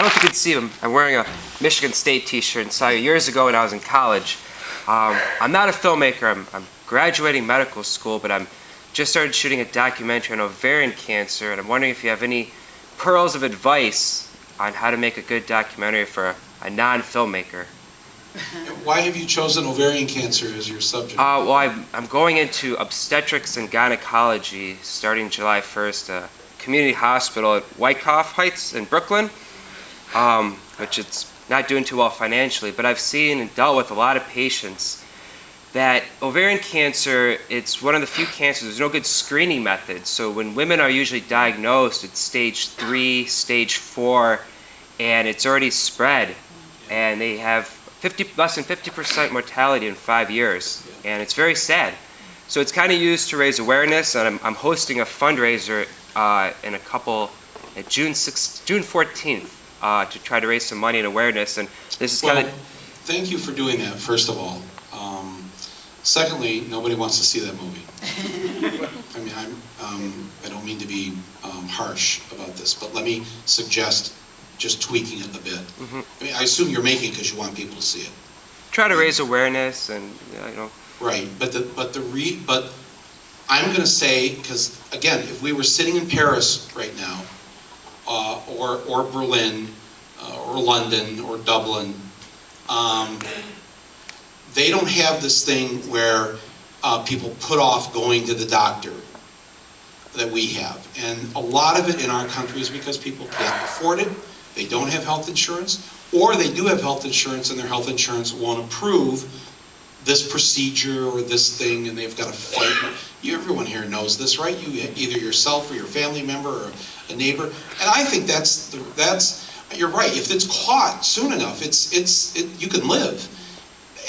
know if you can see them. I'm wearing a Michigan State t-shirt and saw you years ago when I was in college. I'm not a filmmaker. I'm graduating medical school, but I'm just started shooting a documentary on ovarian cancer, and I'm wondering if you have any pearls of advice on how to make a good documentary for a non-filmmaker. Why have you chosen ovarian cancer as your subject? Well, I'm going into obstetrics and gynecology starting July 1st, a community hospital at Wyckoff Heights in Brooklyn, which it's not doing too well financially, but I've seen and dealt with a lot of patients that ovarian cancer, it's one of the few cancers, there's no good screening method. So when women are usually diagnosed, it's stage 3, stage 4, and it's already spread, and they have less than 50% mortality in 5 years, and it's very sad. So it's kind of used to raise awareness, and I'm hosting a fundraiser in a couple, at June 14th, to try to raise some money and awareness, and this is kind of... Thank you for doing that, first of all. Secondly, nobody wants to see that movie. I mean, I don't mean to be harsh about this, but let me suggest just tweaking it a bit. I mean, I assume you're making it because you want people to see it. Try to raise awareness, and you know. Right, but I'm going to say, because again, if we were sitting in Paris right now, or Berlin, or London, or Dublin, they don't have this thing where people put off going to the doctor that we have. And a lot of it in our country is because people can't afford it, they don't have health insurance, or they do have health insurance and their health insurance won't approve this procedure or this thing, and they've got to fight. Everyone here knows this, right? You, either yourself or your family member or a neighbor. And I think that's you're right. If it's caught soon enough, you can live.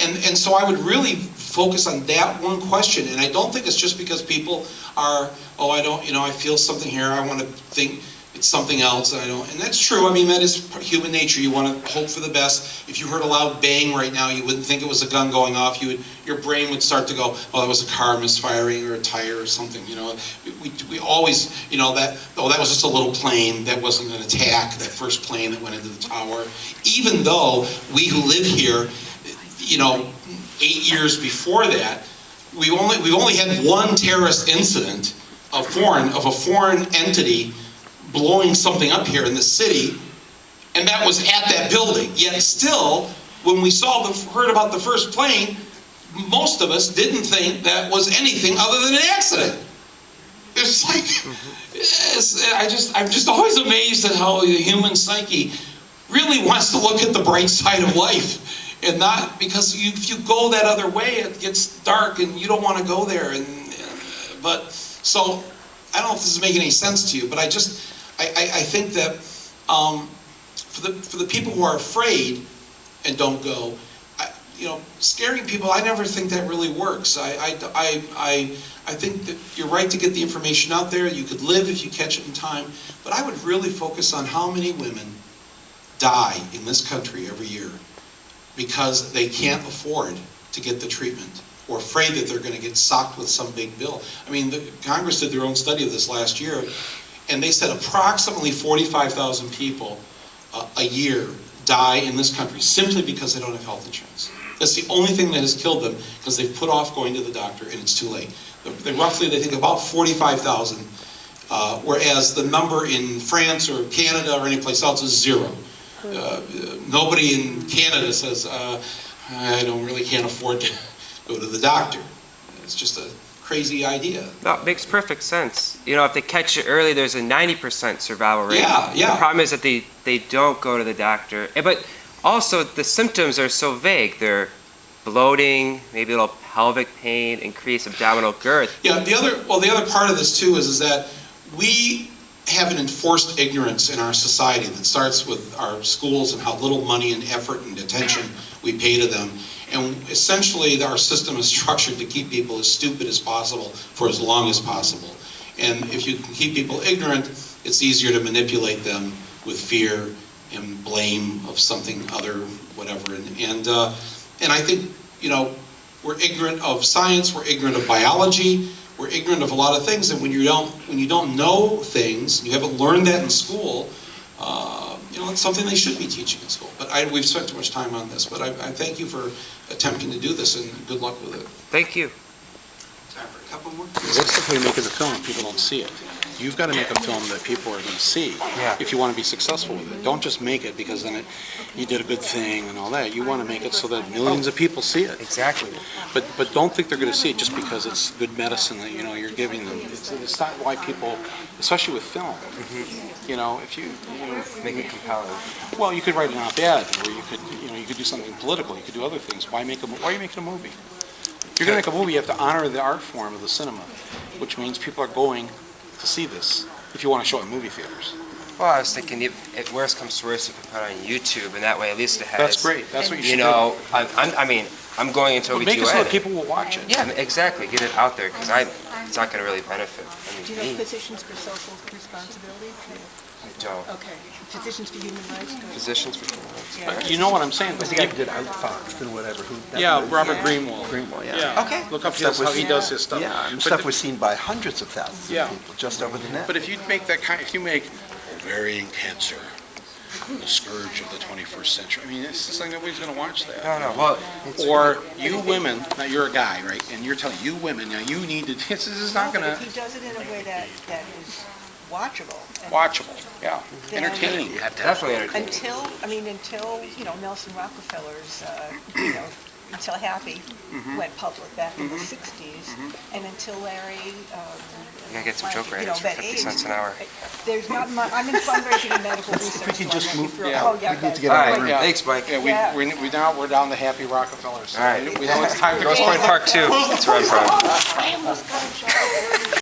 And so I would really focus on that one question, and I don't think it's just because people are, oh, I feel something here, I want to think it's something else, and I don't, and that's true. I mean, that is human nature. You want to hope for the best. If you heard a loud bang right now, you wouldn't think it was a gun going off. Your brain would start to go, oh, that was a car misfiring or a tire or something. You know, we always, you know, that was just a little plane. That wasn't an attack. That first plane that went into the tower. Even though we who live here, you know, 8 years before that, we only had one terrorist incident of a foreign entity blowing something up here in the city, and that was at that building. Yet still, when we heard about the first plane, most of us didn't think that was anything other than an accident. It's like, I'm just always amazed at how the human psyche really wants to look at the bright side of life. And not, because if you go that other way, it gets dark and you don't want to go there. But so, I don't know if this is making any sense to you, but I think that for the people who are afraid and don't go, you know, scaring people, I never think that really works. I think that you're right to get the information out there. You could live if you catch it in time, but I would really focus on how many women die in this country every year because they can't afford to get the treatment, or afraid that they're going to get socked with some big bill. I mean, Congress did their own study of this last year, and they said approximately 45,000 people a year die in this country simply because they don't have health insurance. That's the only thing that has killed them, because they've put off going to the doctor and it's too late. They think about 45,000, whereas the number in France or Canada or any place else is 0. Nobody in Canada says, I can't afford to go to the doctor. It's just a crazy idea. No, it makes perfect sense. You know, if they catch it early, there's a 90% survival rate. Yeah. The problem is that they don't go to the doctor. But also, the symptoms are so vague. They're bloating, maybe a little pelvic pain, increased abdominal girth. Yeah, the other part of this too is that we have an enforced ignorance in our society that starts with our schools and how little money and effort and attention we pay to them. And essentially our system is structured to keep people as stupid as possible for as long as possible. And if you can keep people ignorant, it's easier to manipulate them with fear and blame of something other, whatever. And I think, you know, we're ignorant of science, we're ignorant of biology, we're ignorant of a lot of things, and when you don't know things, you haven't learned that in school, you know, it's something they should be teaching in school. But we've spent too much time on this, but I thank you for attempting to do this, and good luck with it. Thank you. Time for a couple more? What's the point of making the film if people don't see it? You've got to make a film that people are going to see if you want to be successful with it. Don't just make it because then you did a good thing and all that. You want to make it so that millions of people see it. Exactly. But don't think they're going to see it just because it's good medicine that, you know, you're giving them. It's not why people, especially with film, you know, if you Make it compelling. well, you could write an op-ed, or you could do something political. You could do other things. Why are you making a movie? If you're going to make a movie, you have to honor the art form of the cinema, which means people are going to see this if you want to show it in movie theaters. Well, I was thinking, if worst comes to worst, you can put it on YouTube, and that way at least it has. That's great. That's what you should You know, I'm going into do. Make it so that OBGYN. people will watch it. Yeah, exactly. Get it out there because it's not going to really benefit. Do you Me. know Physicians for Social Responsibility? I don't. Okay. Physicians for Human Rights? Physicians for Human Rights. Yeah. But you know what I'm saying? I think I did Outfoxed and whatever. Yeah, Robert Greenwald. Greenwald, yeah. Yeah. Okay. Look up Stuff how he was- does his stuff. Yeah, and But stuff the- was seen by hundreds of thousands Yeah. of people just over the net. But if you make that kind, if you make ovarian cancer the scourge of the 21st century, I mean, it's just like nobody's going to watch that. No. Well, Or you women, now you're a guy, right? And you're telling you women, now you need to, this is not No, going but to, if he does it in a way that is watchable. and watchable, yeah, then- entertaining. definitely entertaining. Until, you know, Nelson Rockefeller's, you know, until Happy went public back in the 60s, and until Larry, You gotta get some joke you know, writers for that 50 age, cents an hour. There's not much, I'm in fundraising and medical research. If we could so just I'm move, gonna yeah, throw- we yeah, need guys. to get All out right. of the room. Yeah. Thanks, Mike. Yeah, Yeah. we're down to Happy Rockefeller, so All right. we know it's time to Grosse go. Point Park 2. That's where I'm from. I almost got a job.